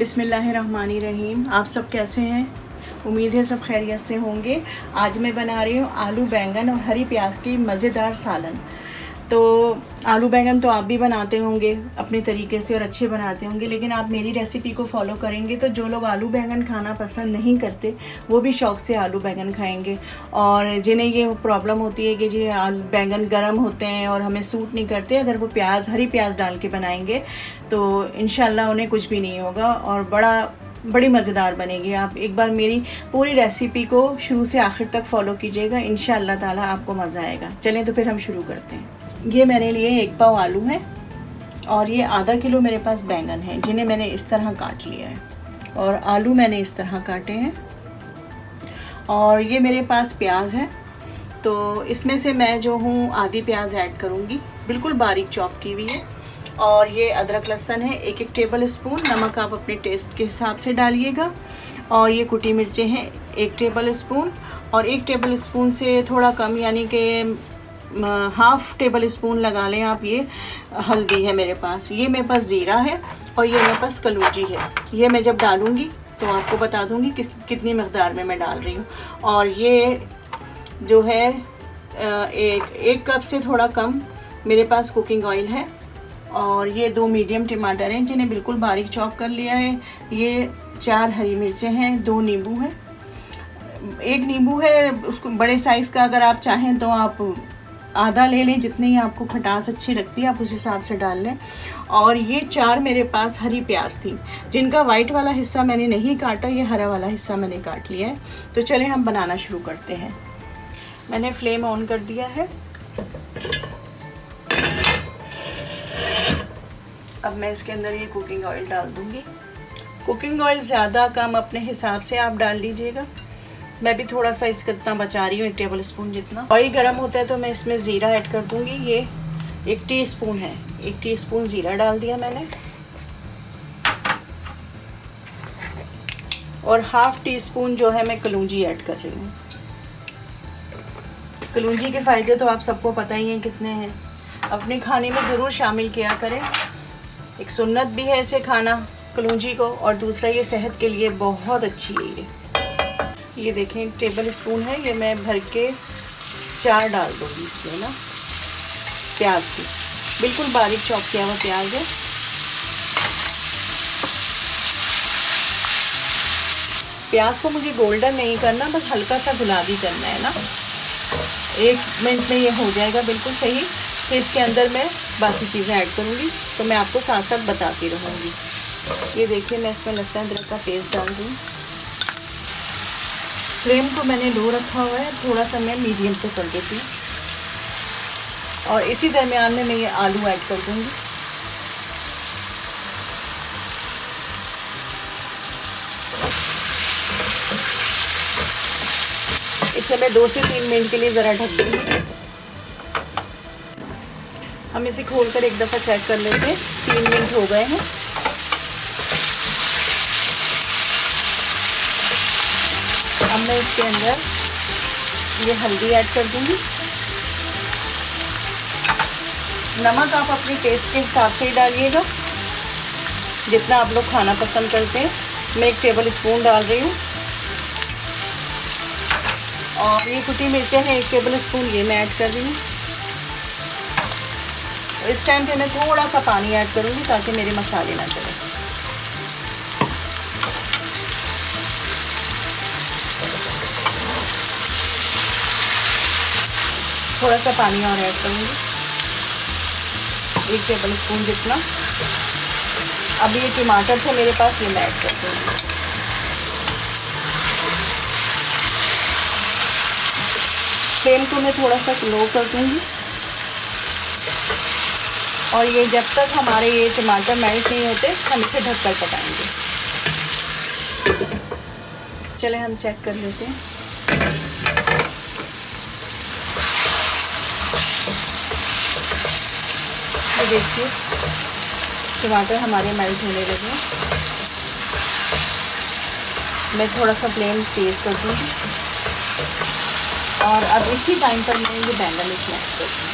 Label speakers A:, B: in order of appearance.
A: बिस्मिल्लाहिर्रहमानिर्रहीम। आप सब कैसे हैं? उम्मीद है सब खैरियत से होंगे। आज मैं बना रही हूँ आलू बैंगन और हरी प्याज की मज़ेदार सालन। तो आलू बैंगन तो आप भी बनाते होंगे अपने तरीके से और अच्छे बनाते होंगे, लेकिन आप मेरी रेसिपी को फॉलो करेंगे तो जो लोग आलू बैंगन खाना पसंद नहीं करते वो भी शौक़ से आलू बैंगन खाएंगे। और जिन्हें ये प्रॉब्लम होती है कि जी आलू बैंगन गर्म होते हैं और हमें सूट नहीं करते, अगर वो हरी प्याज डाल के बनाएंगे तो इंशाल्लाह उन्हें कुछ भी नहीं होगा और बड़ी मज़ेदार बनेगी। आप एक बार मेरी पूरी रेसिपी को शुरू से आखिर तक फॉलो कीजिएगा, इंशाल्लाह ताला आपको मज़ा आएगा। चलें तो फिर हम शुरू करते हैं। ये मेरे लिए 1 पाव आलू है और ये आधा किलो मेरे पास बैंगन है, जिन्हें मैंने इस तरह काट लिया है, और आलू मैंने इस तरह काटे हैं। और ये मेरे पास प्याज है, तो इसमें से मैं जो हूँ आधी प्याज ऐड करूँगी, बिल्कुल बारीक चॉप की हुई है। और ये अदरक लहसुन है 1 टेबल स्पून, नमक आप अपने टेस्ट के हिसाब से डालिएगा। और ये कुटी मिर्चें हैं 1 टेबल स्पून, और 1 टेबल स्पून से थोड़ा कम यानी कि हाफ़ टेबल स्पून लगा लें आप। ये हल्दी है मेरे पास, ये मेरे पास ज़ीरा है, और ये मेरे पास कलौंजी है। ये मैं जब डालूँगी तो आपको बता दूँगी कितनी मकदार में मैं डाल रही हूँ। और ये जो है एक कप से थोड़ा कम मेरे पास कुकिंग ऑयल है। और ये 2 मीडियम टमाटर हैं जिन्हें बिल्कुल बारीक चॉप कर लिया है। ये 4 हरी मिर्चें हैं, 2 नींबू हैं। 1 नींबू है उसको बड़े साइज़ का, अगर आप चाहें तो आप आधा ले लें, जितनी आपको खटास अच्छी लगती है आप उस हिसाब से डाल लें। और ये 4 मेरे पास हरी प्याज थी, जिनका वाइट वाला हिस्सा मैंने नहीं काटा, ये हरा वाला हिस्सा मैंने काट लिया है। तो चलें हम बनाना शुरू करते हैं। मैंने फ्लेम ऑन कर दिया है। अब मैं इसके अंदर ये कुकिंग ऑयल डाल दूँगी। कुकिंग ऑयल ज़्यादा कम अपने हिसाब से आप डाल लीजिएगा। मैं भी थोड़ा सा इसका इतना बचा रही हूँ, 1 टेबल स्पून जितना। ऑयल गर्म होता है तो मैं इसमें ज़ीरा ऐड कर दूँगी। ये 1 टीस्पून है, 1 टीस्पून ज़ीरा डाल दिया मैंने। और हाफ़ टी-स्पून जो है मैं कलौंजी ऐड कर रही हूँ। कलौंजी के फ़ायदे तो आप सबको पता ही हैं कितने हैं, अपने खाने में ज़रूर शामिल किया करें। एक सुन्नत भी है इसे खाना कलौंजी को, और दूसरा ये सेहत के लिए बहुत अच्छी है। ये देखें 1 टेबल स्पून है, ये मैं भर के 4 डाल दूँगी इसमें ना प्याज की, बिल्कुल बारीक चॉप किया हुआ प्याज है। प्याज को मुझे गोल्डन नहीं करना, बस हल्का सा गुलाबी करना है ना। 1 मिनट में ये हो जाएगा बिल्कुल सही। फिर इसके अंदर मैं बाकी चीज़ें ऐड करूँगी, तो मैं आपको साथ साथ बताती रहूँगी। ये देखिए मैं इसमें लहसुन अदरक का पेस्ट डाल दूँ। फ्लेम को मैंने लो रखा हुआ है, थोड़ा सा मैं मीडियम पे कर देती हूँ। और इसी दरमियान में मैं ये आलू ऐड कर दूँगी। इसे मैं 2 से 3 मिनट के लिए ज़रा ढक दूँगी। हम इसे खोलकर एक दफ़ा चेक कर लेते हैं। 3 मिनट हो गए हैं। अब मैं इसके अंदर ये हल्दी ऐड कर दूँगी। नमक आप अपने टेस्ट के हिसाब से ही डालिएगा, जितना आप लोग खाना पसंद करते हैं। मैं 1 टेबल स्पून डाल रही हूँ। और ये कुटी मिर्चें हैं 1 टेबल स्पून, ये मैं ऐड कर रही हूँ। इस टाइम पे मैं थोड़ा सा पानी ऐड करूँगी ताकि मेरे मसाले ना जले। थोड़ा सा पानी और ऐड करूँगी, 1 टेबल स्पून जितना। अब ये टमाटर थे मेरे पास, ये मैं ऐड कर दूँगी। फ्लेम को मैं थोड़ा सा लो कर दूँगी। और ये जब तक हमारे ये टमाटर मेल्ट नहीं होते हम इसे ढककर पकाएंगे। चलें हम चेक कर लेते हैं। तो देखिए टमाटर हमारे मेल्ट होने लगे। मैं थोड़ा सा फ्लेम तेज़ कर दूँगी। और अब इसी टाइम पर मैं ये बैंगन इसमें ऐड कर दूँगी।